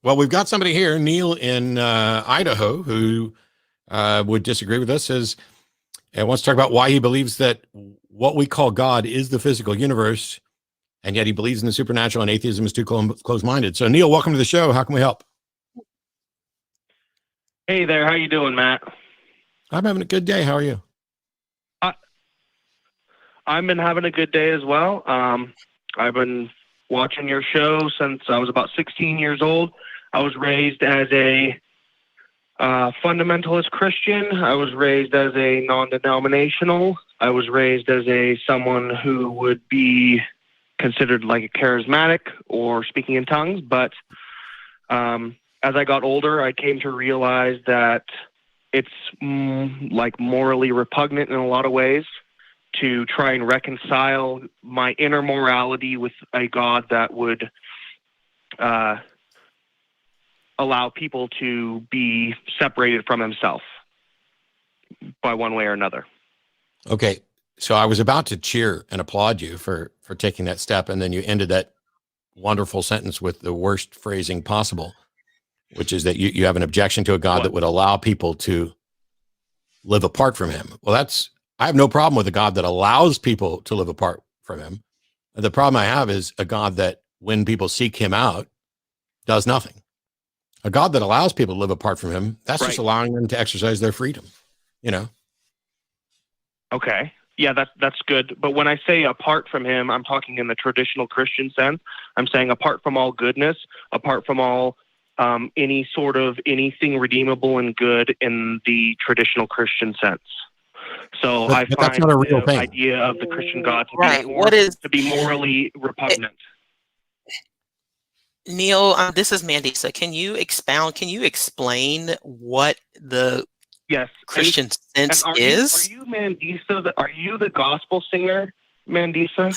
Well, we've got somebody here, Neil in Idaho, who would disagree with us, and wants to talk about why he believes that what we call God is the physical universe, and yet he believes in the supernatural, and atheism is too close-minded. So, Neil, welcome to the show. How can we help? Hey there, how you doing, Matt? I'm having a good day. How are you? I've been having a good day as well. I've been watching your show since I was about 16 years old. I was raised as a fundamentalist Christian. I was raised as a non-denominational. I was raised as someone who would be considered like a charismatic or speaking in tongues. But as I got older, I came to realize that it's like morally repugnant in a lot of ways to try and reconcile my inner morality with a God that would allow people to be separated from himself by one way or another. Okay, so I was about to cheer and applaud you for taking that step, and then you ended that wonderful sentence with the worst phrasing possible, which is that you have an objection to a God that would allow people to live apart from him. Well, I have no problem with a God that allows people to live apart from him. The problem I have is a God that, when people seek him out, does nothing. A God that allows people to live apart from him, that's Right. just allowing them to exercise their freedom, you know? Okay. Yeah, that's good. But when I say apart from him, I'm talking in the traditional Christian sense. I'm saying apart from all goodness, apart from all anything redeemable and good in the traditional Christian sense. So But I that's find not a real the thing. idea of the Christian God to be morally repugnant. Neil, this is Mandisa. Can you expound? Can you explain what the Christian sense is? Are you Mandisa? Are you the gospel singer, Mandisa?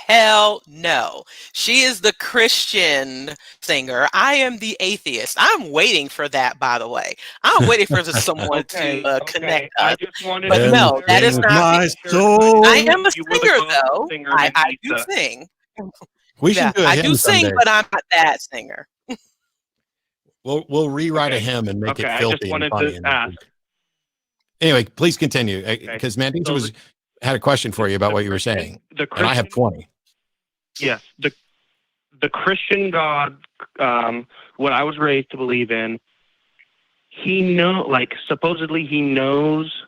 Hell no. She is the Christian singer. I am the atheist. I'm waiting for that, by the way. I'm waiting for someone to connect us. I just wanted but to no, that is not my me. soul. I am a You were the singer, gospel though. singer, I do Mandisa. sing. We should do a I hymn do sing, someday. but I'm not that singer. We'll rewrite a hymn and make it filthy I just wanted and funny. to ask. Anyway, please continue, because Mandisa had a question for you about what you were saying, and I have 20. Yes, the Christian God, what I was raised to believe in, supposedly he knows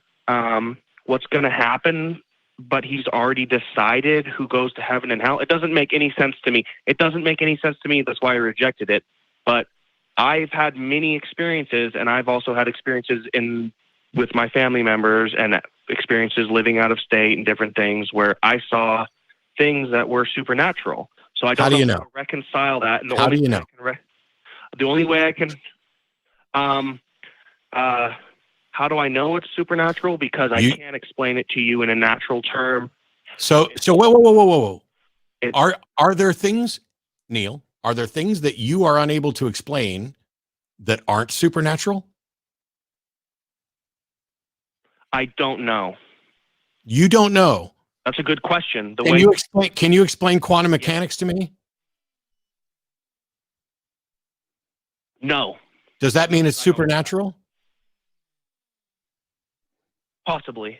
what's going to happen, but he's already decided who goes to heaven and hell. It doesn't make any sense to me. That's why I rejected it. But I've had many experiences, and I've also had experiences with my family members and experiences living out of state and different things where I saw things that were supernatural. So I don't know how to reconcile that. And How do you know? The only way I can, how do I know it's supernatural? Because I can't explain it to you in a natural term. So whoa. Are there things, Neil, are there things that you are unable to explain that aren't supernatural? I don't know. You don't know? That's a good question. Can you explain quantum mechanics to me? No. Does that mean it's supernatural? Possibly.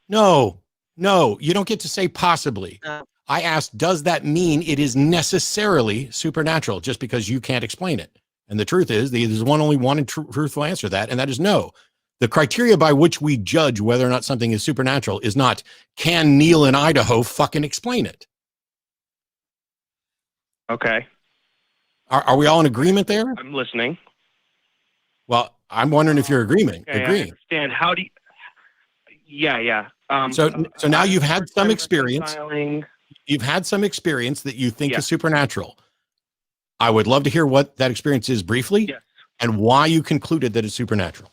No, you don't get to say possibly. I asked, does that mean it is necessarily supernatural just because you can't explain it? And the truth is, there's only one truthful answer to that, and that is no. The criteria by which we judge whether or not something is supernatural is not, can Neil in Idaho fucking explain it? Okay. Are we all in agreement there? I'm listening. Well, I'm wondering if you're agreeing. I understand. How do you... Yeah. So now you've had some experience. You've had some experience that you think is supernatural. I would love to hear what that experience is briefly and why you concluded that it's supernatural.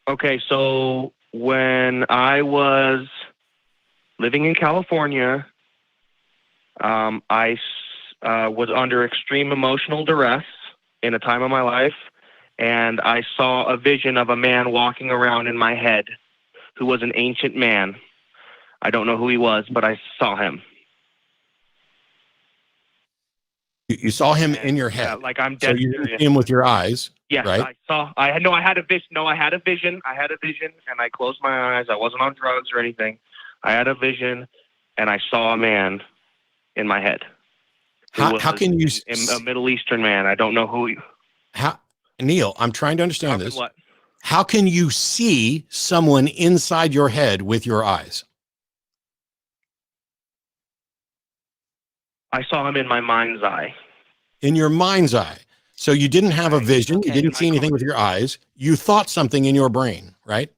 Okay, so when I was living in California, I was under extreme emotional duress in a time of my life, and I saw a vision of a man walking around in my head who was an ancient man. I don't know who he was, but I saw him. You saw him And, in your yeah, head. like I'm So dead you didn't serious. see him with your eyes, Yes, right? I had a vision. No, I had a vision. I had a vision, and I closed my eyes. I wasn't on drugs or anything. I had a vision, and I saw a man in my head. How can you A Middle Eastern man? I don't know who. Neil, I'm trying to understand this. What? How can you see someone inside your head with your eyes? I saw him in my mind's eye. In your mind's eye. So you didn't have a vision. Okay. You didn't see anything with your eyes. You thought something in your brain, right?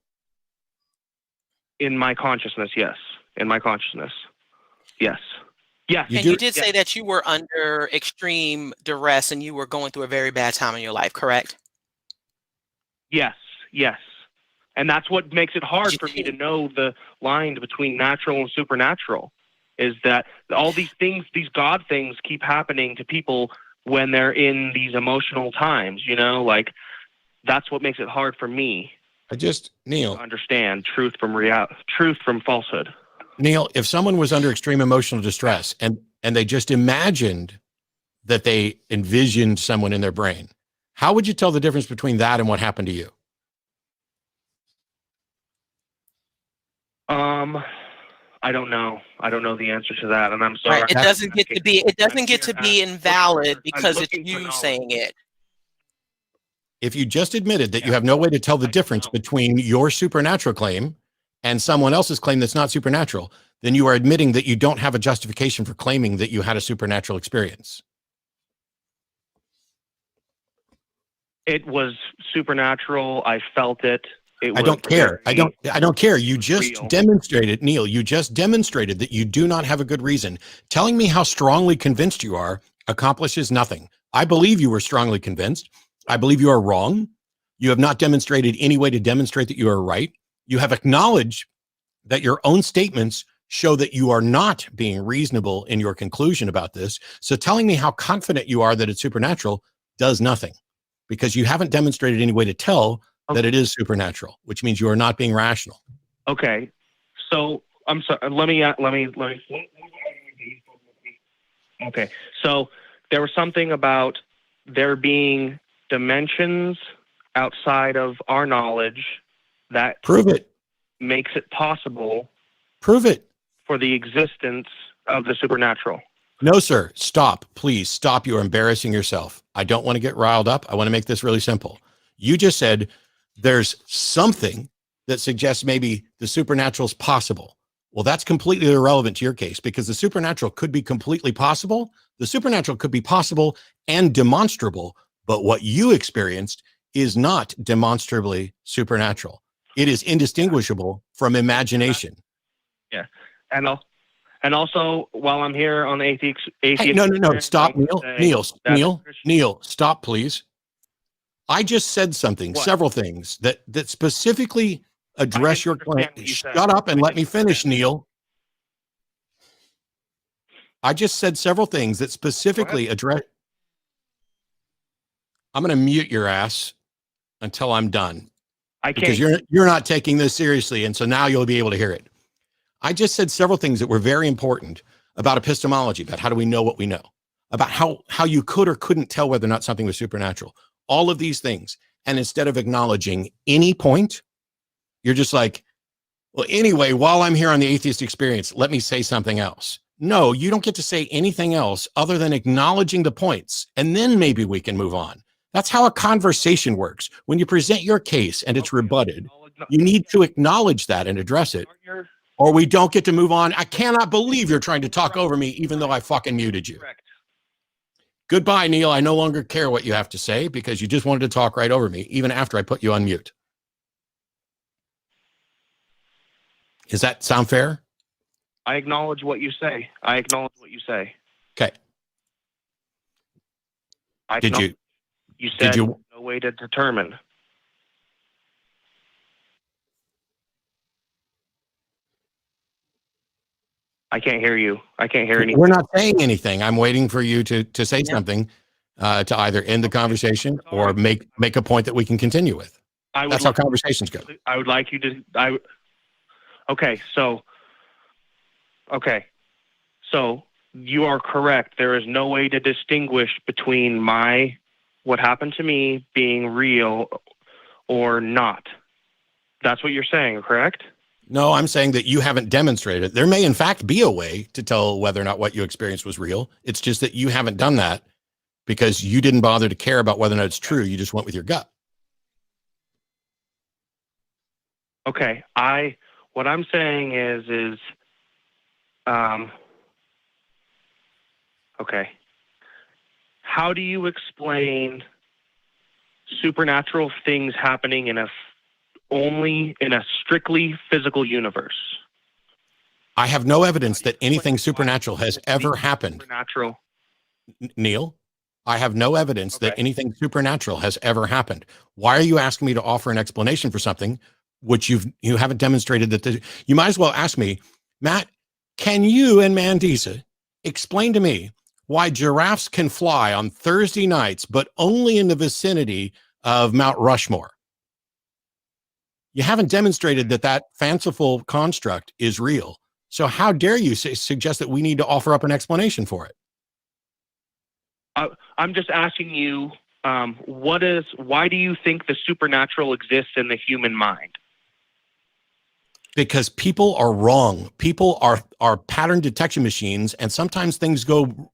In my consciousness, yes. In my consciousness, yes. Yes. And you did say that you were under extreme duress and you were going through a very bad time in your life, correct? Yes, yes. And that's what makes it hard for me to know the line between natural and supernatural, is that all these things, these God things keep happening to people when they're in these emotional times, you know, like that's what makes it hard for me. Neil, to understand truth from falsehood. Neil, if someone was under extreme emotional distress and they just imagined that they envisioned someone in their brain, how would you tell the difference between that and what happened to you? I don't know. I don't know the answer to that, and I'm sorry. Right. It doesn't get to be invalid because it's you saying it. If you just admitted that you have no way to tell the difference between your supernatural claim and someone else's claim that's not supernatural, then you are admitting that you don't have a justification for claiming that you had a supernatural experience. It was supernatural. I felt it. I don't care. I don't care. You just demonstrated, Neil, you just demonstrated that you do not have a good reason. Telling me how strongly convinced you are accomplishes nothing. I believe you were strongly convinced. I believe you are wrong. You have not demonstrated any way to demonstrate that you are right. You have acknowledged that your own statements show that you are not being reasonable in your conclusion about this. So telling me how confident you are that it's supernatural does nothing, because you haven't demonstrated any way to tell that it is supernatural, which means you are not being rational. Okay. So I'm sorry. Let me. Okay. So there was something about there being dimensions outside of our knowledge that prove it, makes it possible. Prove it. For the existence of the supernatural. No, sir. Stop. Please stop. You're embarrassing yourself. I don't want to get riled up. I want to make this really simple. You just said there's something that suggests maybe the supernatural is possible. Well, that's completely irrelevant to your case, because the supernatural could be completely possible. The supernatural could be possible and demonstrable, but what you experienced is not demonstrably supernatural. It is indistinguishable from imagination. Yeah. And also, while I'm here on the atheist, hey, no, stop, Neil, stop, please. I just said something, several things that specifically address your claim. Shut up and let me finish, Neil. I just said several things that specifically address. I'm going to mute your ass until I'm done. Because you're not taking this seriously, and so now you'll be able to hear it. I just said several things that were very important about epistemology, about how do we know what we know, about how you could or couldn't tell whether or not something was supernatural, all of these things. And instead of acknowledging any point, you're just like, well, anyway, while I'm here on the Atheist Experience, let me say something else. No, you don't get to say anything else other than acknowledging the points, and then maybe we can move on. That's how a conversation works. When you present your case and it's rebutted, you need to acknowledge that and address it, or we don't get to move on. I cannot believe you're trying to talk over me, even though I fucking muted you. Goodbye, Neil. I no longer care what you have to say because you just wanted to talk right over me, even after I put you on mute. Does that sound fair? I acknowledge what you say. Okay. You said no way to determine. I can't hear you. I can't hear anything. We're not saying anything. I'm waiting for you to say something to either end the conversation or make a point that we can continue with. That's how conversations go. I would like you to. Okay. So you are correct. There is no way to distinguish between what happened to me being real or not. That's what you're saying, correct? No, I'm saying that you haven't demonstrated it. There may in fact be a way to tell whether or not what you experienced was real. It's just that you haven't done that because you didn't bother to care about whether or not it's true. You just went with your gut. Okay. What I'm saying is okay. How do you explain supernatural things happening only in a strictly physical universe? I have no evidence that anything supernatural has ever happened. Supernatural. Neil, I have no evidence that anything supernatural has ever happened. Why are you asking me to offer an explanation for something which you haven't demonstrated that you might as well ask me, Matt, can you and Mandisa explain to me why giraffes can fly on Thursday nights, but only in the vicinity of Mount Rushmore? You haven't demonstrated that fanciful construct is real. So how dare you suggest that we need to offer up an explanation for it? I'm just asking you, why do you think the supernatural exists in the human mind? Because people are wrong. People are pattern detection machines, and sometimes things go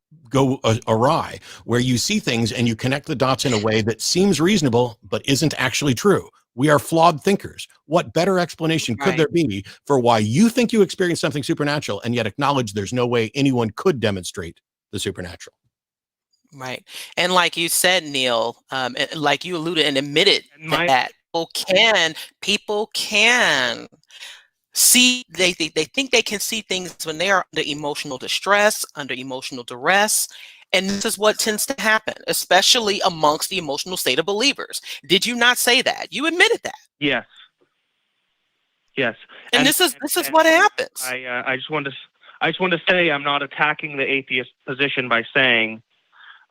awry, where you see things and you connect the dots in a way that seems reasonable but isn't actually true. We are flawed thinkers. What better explanation could there be for why you think you experienced something supernatural and yet acknowledge there's no way anyone could demonstrate the supernatural? Right. And like you said, Neil, like you alluded and admitted that people can see, they think they can see things when they are under emotional distress, under emotional duress. And this is what tends to happen, especially amongst the emotional state of believers. Did you not say that? You admitted that. Yes. Yes. And this is what happens. I just want to say I'm not attacking the atheist position by saying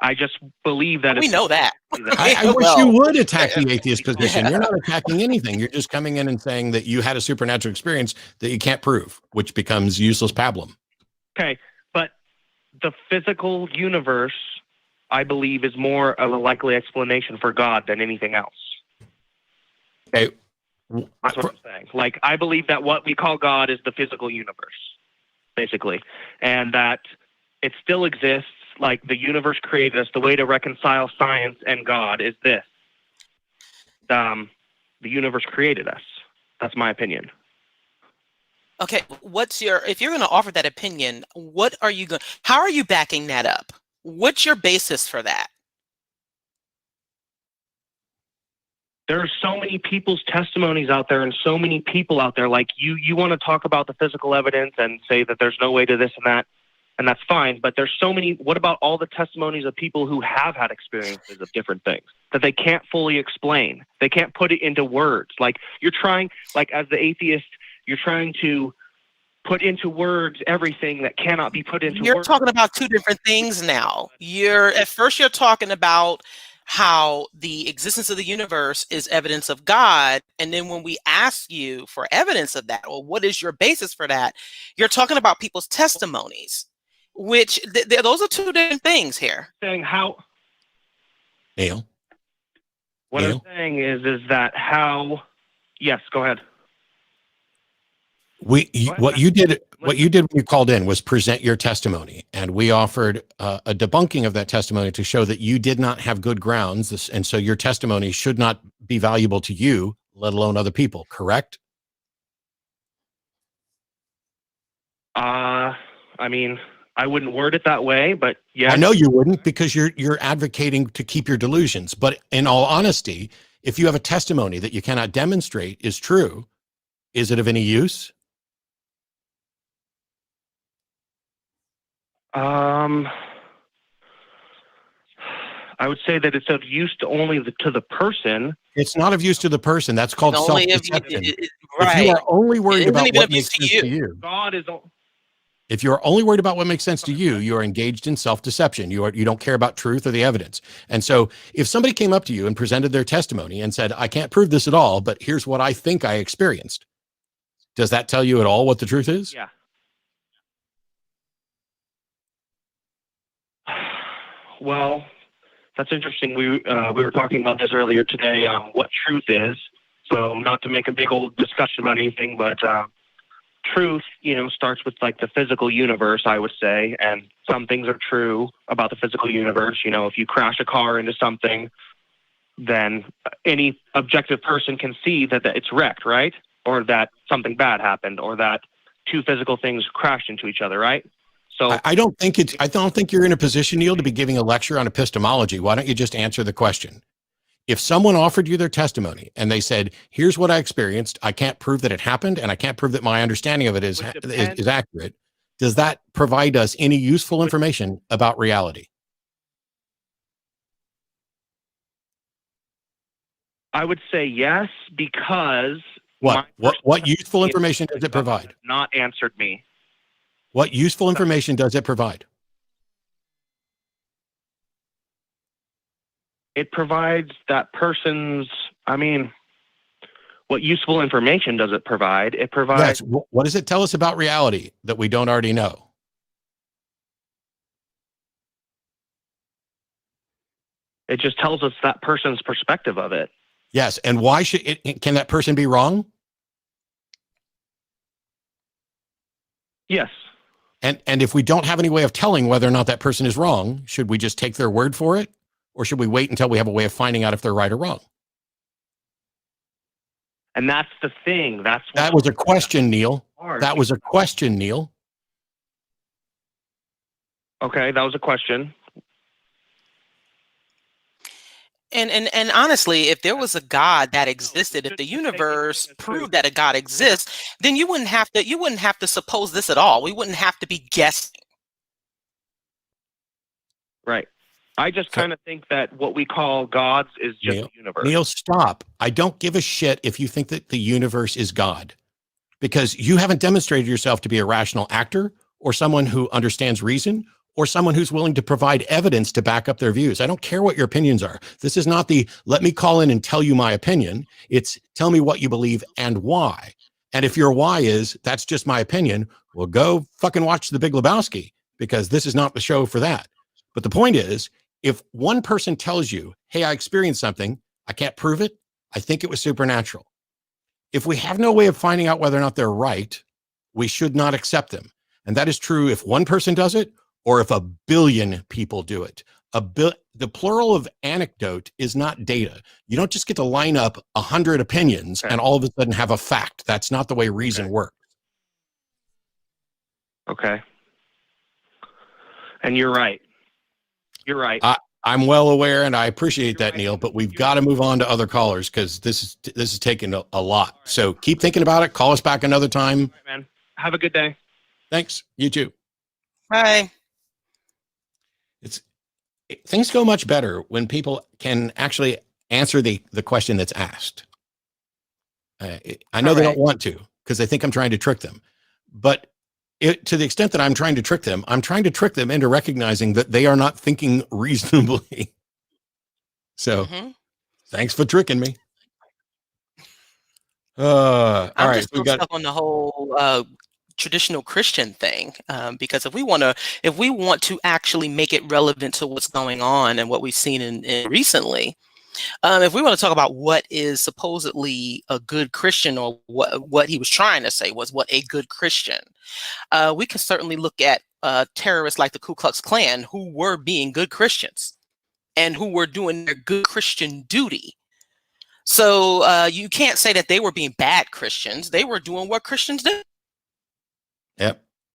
I just believe that we know that. I wish you would attack the atheist position. You're not attacking anything. You're just coming in and saying that you had a supernatural experience that you can't prove, which becomes useless pablum. Okay, but the physical universe, I believe, is more of a likely explanation for God than anything else. Okay. That's what I'm saying. Like, I believe that what we call God is the physical universe, basically, and that it still exists. Like, the universe created us. The way to reconcile science and God is this. The universe created us. That's my opinion. Okay, if you're going to offer that opinion, how are you backing that up? What's your basis for that? There are so many people's testimonies out there and so many people out there. Like, you want to talk about the physical evidence and say that there's no way to this and that. And that's fine, but there's so many. What about all the testimonies of people who have had experiences of different things that they can't fully explain? They can't put it into words. Like, you're trying, like, as the atheist, you're trying to put into words everything that cannot be put into words. You're talking about two different things now. At first you're talking about how the existence of the universe is evidence of God. And then when we ask you for evidence of that, or what is your basis for that, you're talking about people's testimonies. Which those are two different things here. Saying how, Neil. What I'm saying is that how. Yes, go ahead. What you did when you called in was present your testimony, and we offered a debunking of that testimony to show that you did not have good grounds, and so your testimony should not be valuable to you, let alone other people. Correct? I mean, I wouldn't word it that way, but yeah. I know you wouldn't, because you're advocating to keep your delusions. But in all honesty, if you have a testimony that you cannot demonstrate is true, is it of any use? I would say that it's of use to only to the person. It's not of use to the person. That's called self-deception. Right. If you are only worried about what makes sense to you, God is. if you're only worried about what makes sense to you, you are engaged in self-deception. You don't care about truth or the evidence. And so if somebody came up to you and presented their testimony and said, I can't prove this at all, but here's what I think I experienced, does that tell you at all what the truth is? Yeah. Well, that's interesting. We were talking about this earlier today, what truth is. So not to make a big old discussion about anything, but truth, starts with like the physical universe, I would say. And some things are true about the physical universe. If you crash a car into something, then any objective person can see that it's wrecked, right? Or that something bad happened, or that two physical things crashed into each other, right? So I don't think you're in a position, Neil, to be giving a lecture on epistemology. Why don't you just answer the question? If someone offered you their testimony and they said, here's what I experienced, I can't prove that it happened, and I can't prove that my understanding of it is accurate, does that provide us any useful information about reality? I would say yes, because what useful information does it provide? Not answered me. What useful information does it provide? It provides that person's, what useful information does it provide? It provides... Yes. What does it tell us about reality that we don't already know? It just tells us that person's perspective of it. Yes. And why can that person be wrong? Yes. And if we don't have any way of telling whether or not that person is wrong, should we just take their word for it? Or should we wait until we have a way of finding out if they're right or wrong? And that's the thing. That was a question, Neil. That was a question, Neil. Okay, that was a question. And honestly, if there was a God that existed, if the universe proved that a God exists, then you wouldn't have to suppose this at all. We wouldn't have to be guessing. Right. I just kind of think that what we call gods is just the universe. Neil, stop. I don't give a shit if you think that the universe is God, because you haven't demonstrated yourself to be a rational actor or someone who understands reason or someone who's willing to provide evidence to back up their views. I don't care what your opinions are. This is not the let me call in and tell you my opinion. It's tell me what you believe and why. And if your why is that's just my opinion, well, go fucking watch The Big Lebowski, because this is not the show for that. But the point is, if one person tells you, hey, I experienced something, I can't prove it, I think it was supernatural. If we have no way of finding out whether or not they're right, we should not accept them. And that is true if one person does it or if a billion people do it. The plural of anecdote is not data. You don't just get to line up 100 opinions and all of a sudden have a fact. That's not the way reason works. Okay. And you're right. You're right. I'm well aware, and I appreciate that, Neil, but we've got to move on to other callers because this is taking a lot. So keep thinking about it. Call us back another time. All right, man. Have a good day. Thanks. You too. Bye. Things go much better when people can actually answer the question that's asked. I know they don't want to because they think I'm trying to trick them, but to the extent that I'm trying to trick them, I'm trying to trick them into recognizing that they are not thinking reasonably. So thanks for tricking me. All I'm right. just still stuck on the whole traditional Christian thing, because if we want to actually make it relevant to what's going on and what we've seen in recently, if we want to talk about what is supposedly a good Christian, or what he was trying to say was what a good Christian, we can certainly look at terrorists like the Ku Klux Klan who were being good Christians and who were doing their good Christian duty. So you can't say that they were being bad Christians. They were doing what Christians do. Yep.